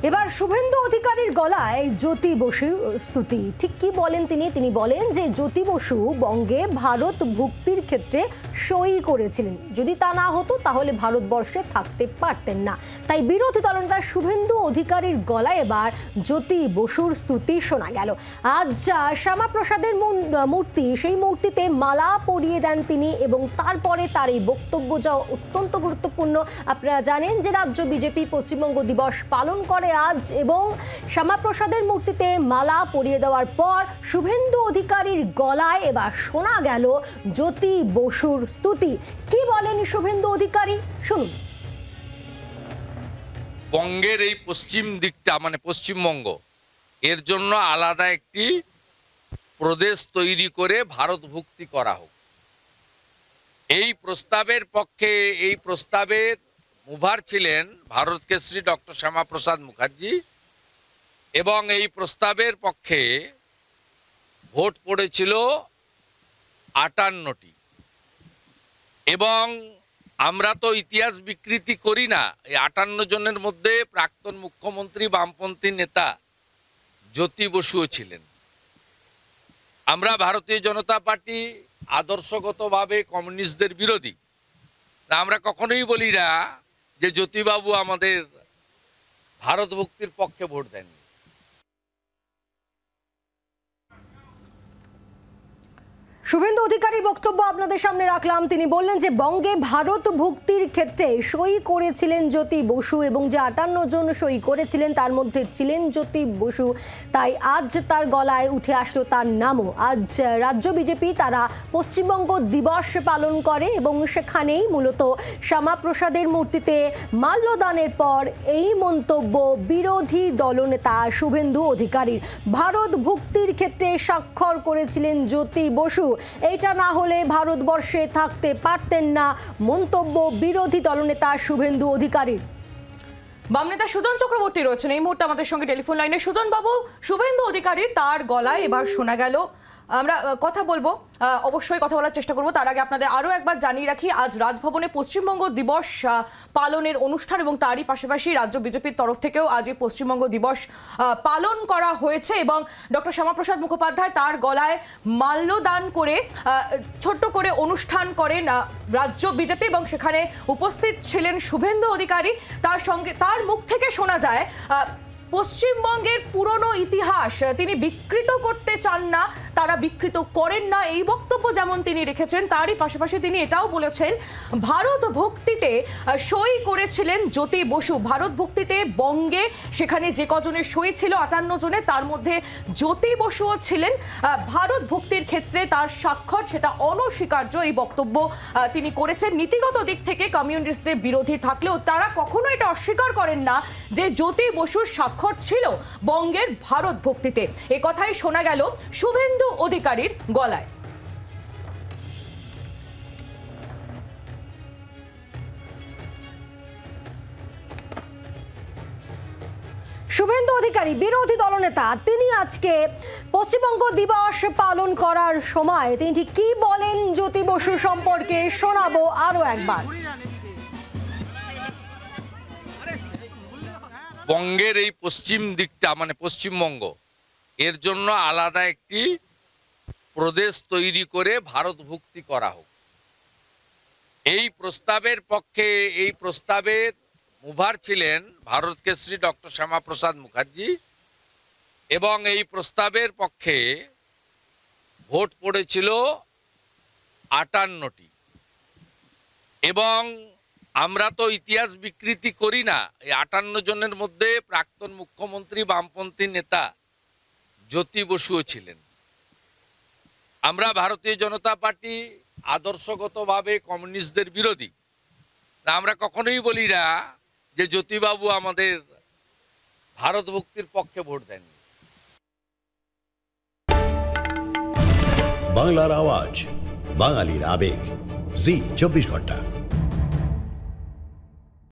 এবার শুভেন্দু অধিকারীর গলায় জ্যোতি বসুর স্তুতি। ঠিক কি বলেন তিনি বলেন যে জ্যোতি বসু বঙ্গে ভারত ভুক্তির ক্ষেত্রে সই করেছিলেন, যদি তা না হতো তাহলে ভারতবর্ষে থাকতে পারতেন না। তাই বিরোধী দলনেতা শুভেন্দু অধিকারীর গলায় এবার জ্যোতি বসুর স্তুতি শোনা গেল। আজ শ্যামাপ্রসাদের মূর্তি, সেই মূর্তিতে মালা পরিয়ে দেন তিনি এবং তারপরে তার এই বক্তব্য যা অত্যন্ত গুরুত্বপূর্ণ। আপনারা জানেন যে রাজ্য বিজেপি পশ্চিমবঙ্গ দিবস পালন করে আজ, এবং শ্যামাপ্রসাদের মূর্তিতে মালা পরিয়ে দেওয়ার পর শুভেন্দু অধিকারীর গলায় এবার শোনা গেল জ্যোতি বসুর স্তুতি। কি বলেন শুভেন্দু অধিকারী, শুনুন। বঙ্গের এই পশ্চিম দিকটা মানে পশ্চিমবঙ্গ, এর জন্য আলাদা একটি প্রদেশ তৈরি করে ভারত ভুক্তি করা হোক, এই প্রস্তাবের পক্ষে, এই প্রস্তাবের মুভার ছিলেন ভারত কেশরী ডক্টর শ্যামাপ্রসাদ মুখার্জি, এবং এই প্রস্তাবের পক্ষে ভোট পড়েছিল 58টি। এবং আমরা তো ইতিহাস বিকৃতি করি না, এই 58 জনের মধ্যে প্রাক্তন মুখ্যমন্ত্রী বামপন্থী নেতা জ্যোতি বসুও ছিলেন। আমরা ভারতীয় জনতা পার্টি আদর্শগতভাবে কমিউনিস্টদের বিরোধী, আমরা কখনোই বলি না যে জ্যোতিবাবু আমাদের ভারত ভক্তির পক্ষে ভোট দেননি। শুভেন্দু অধিকারীর বক্তব্য আপনাদের সামনে রাখলাম। তিনি বললেন যে বঙ্গে ভারত ভুক্তির ক্ষেত্রে সই করেছিলেন জ্যোতি বসু, এবং যে 58 জন সই করেছিলেন তার মধ্যে ছিলেন জ্যোতি বসু। তাই আজ তার গলায় উঠে আসলো তার নামও। আজ রাজ্য বিজেপি তারা পশ্চিমবঙ্গ দিবস পালন করে এবং সেখানেই মূলত শ্যামাপ্রসাদের মূর্তিতে মাল্যদানের পর এই মন্তব্য বিরোধী দলনেতা শুভেন্দু অধিকারীর। ভারত ভুক্তির ক্ষেত্রে স্বাক্ষর করেছিলেন জ্যোতি বসু, এটা না হলে ভারতবর্ষে থাকতে পারতেন না, মন্তব্য বিরোধী দলনেতা শুভেন্দু অধিকারীর। বাম নেতা সুজন চক্রবর্তী রয়েছেন এই মুহূর্তে আমাদের সঙ্গে টেলিফোন লাইনে। সুজন বাবু, শুভেন্দু অধিকারী তার গলায় এবার শোনা গেল, আমরা কথা বলবো, অবশ্যই কথা বলার চেষ্টা করবো। তার আগে আপনাদের আরও একবার জানিয়ে রাখি, আজ রাজভবনে পশ্চিমবঙ্গ দিবস পালনের অনুষ্ঠান এবং তারই পাশাপাশি রাজ্য বিজেপির তরফ থেকেও আজ পশ্চিমবঙ্গ দিবস পালন করা হয়েছে, এবং ডক্টর শ্যামাপ্রসাদ মুখোপাধ্যায় তার গলায় মাল্যদান করে ছোট্ট করে অনুষ্ঠান করেন রাজ্য বিজেপি, এবং সেখানে উপস্থিত ছিলেন শুভেন্দু অধিকারী। তার সঙ্গে তার মুখ থেকে শোনা যায় পশ্চিমবঙ্গের পুরনো ইতিহাস তিনি বিকৃত করতে চান না, তারা বিকৃত করেন না, এই বক্তব্য যেমন তিনি রেখেছেন, তারই পাশাপাশি তিনি এটাও বলেছেন ভারত ভক্তিতে সই করেছিলেন জ্যোতি বসু। ভারত ভক্তিতে বঙ্গে সেখানে যে কজনের সই ছিল 58 জনের, তার মধ্যে জ্যোতি বসুও ছিলেন। ভারত ভক্তির ক্ষেত্রে তার স্বাক্ষর সেটা অনস্বীকার্য, এই বক্তব্য তিনি করেছেন। নীতিগত দিক থেকে কমিউনিস্টদের বিরোধী থাকলেও তারা কখনো এটা অস্বীকার করেন না যে জ্যোতি বসুর স্বাক্ষর ছিল বঙ্গের ভারত ভক্তিতে। এ কথাই শোনা গেল শুভেন্দু অধিকারীর গলায়। শুভেন্দু অধিকারী বিরোধী দলনেতা, তিনি আজকে পশ্চিমবঙ্গ দিবস পালন করার সময় তিনি ঠিক কি বলেন জ্যোতি বসু সম্পর্কে শোনাবো আরো একবার। বঙ্গের এই পশ্চিম দিকটা মানে পশ্চিমবঙ্গ, এর জন্য আলাদা একটি প্রদেশ তৈরি করে ভারত ভুক্তি করা হোক, এই প্রস্তাবের পক্ষে, এই প্রস্তাবের মুভার ছিলেন ভারত কেশরী ডক্টর শ্যামাপ্রসাদ মুখার্জি, এবং এই প্রস্তাবের পক্ষে ভোট পড়েছিল 58টি। এবং আমরা তো ইতিহাস বিকৃতি করি না, এই 58 জনের মধ্যে প্রাক্তন মুখ্যমন্ত্রী বামপন্থী নেতা জ্যোতি বসুও ছিলেন। আমরা ভারতীয় জনতা পার্টি আদর্শগতভাবে কমিউনিস্টদের বিরোধী, আমরা কখনোই বলি না যে জ্যোতিবাবু আমাদের ভারত ভক্তির পক্ষে ভোট দেননি। বাংলার আওয়াজ, বাঙালির আবেগ, জি 24 ঘন্টা।